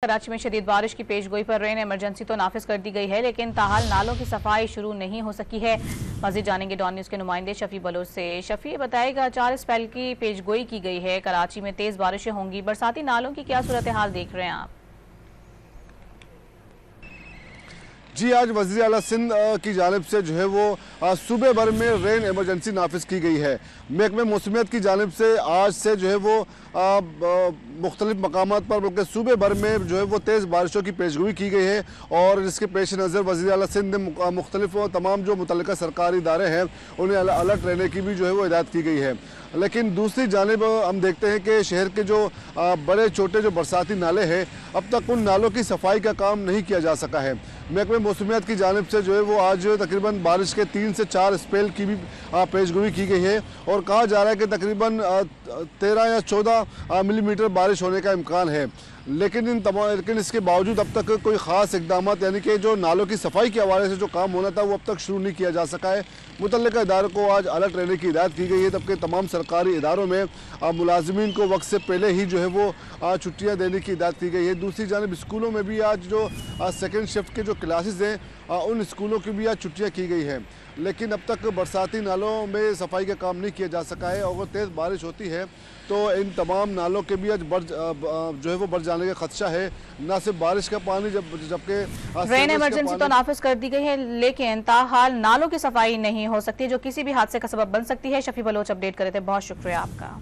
कराची में शदीद बारिश की पेशगोई पर रेन इमरजेंसी तो नाफिज कर दी गई है, लेकिन ताहाल नालों की सफाई शुरू नहीं हो सकी है। मजीद जानेंगे डॉन न्यूज के नुमाइंदे शफी बलोच से। शफी बताएगा, 4 स्पेल की पेशगोई की गई है, कराची में तेज बारिशें होंगी, बरसाती नालों की क्या सूरत हाल देख रहे हैं आप? जी, आज वज़ीर आला सिंध की जानिब से जो है वो सूबे भर में रेन इमरजेंसी नाफिज की गई है। महकमे मौसमियात की जानिब से आज से जो है वो मुख्तलिफ मकामात पर बल्कि सूबे भर में जो है वो तेज़ बारिशों की पेशगोई की गई है और इसके पेश नज़र वज़ीर आला सिंध ने मुख्तलिफ तमाम जो मुतल्लिका सरकारी इदारे हैं उन्हें अलर्ट रहने की भी जो है वो हिदायत की गई है। लेकिन दूसरी जानिब हम देखते हैं कि शहर के जो बड़े छोटे जो बरसाती नाले हैं, अब तक उन नालों की सफाई का काम नहीं किया जा सका है। महकमे मौसमियात की जानिब से जो है वो आज तकरीबन बारिश के 3 से 4 स्पेल की भी पेशगोई की गई है और कहा जा रहा है कि तकरीबन 13 या 14 मिलीमीटर बारिश होने का इम्कान है। लेकिन इसके बावजूद अब तक कोई ख़ास इकदाम यानी कि जो नालों की सफाई के हवाले से जो काम होना था वो अब तक शुरू नहीं किया जा सका है। मुतल्लिका इदारों को आज अलर्ट रहने की हिदायत की गई है, जबकि तमाम सरकारी इदारों में मुलाजमीन को वक्त से पहले ही जो है वो छुट्टियाँ देने की हिदायत की गई है। दूसरी जानिब स्कूलों में भी आज जो सेकेंड शिफ्ट के जो क्लासेस हैं उन स्कूलों की भी आज छुट्टियाँ की गई हैं। लेकिन अब तक बरसाती नालों में सफाई का काम नहीं किया जा सका है और अगर तेज़ बारिश होती है तो इन तमाम नालों के भी आज जो है वो बढ़ जाने का खदशा है। न सिर्फ बारिश का पानी जबकि रेन इमरजेंसी तो नाफिज कर दी गई है, लेकिन ताहाल नालों की सफाई नहीं हो सकती, जो किसी भी हादसे का सबब बन सकती है। शफी बलोच अपडेट कर रहे थे, बहुत शुक्रिया आपका।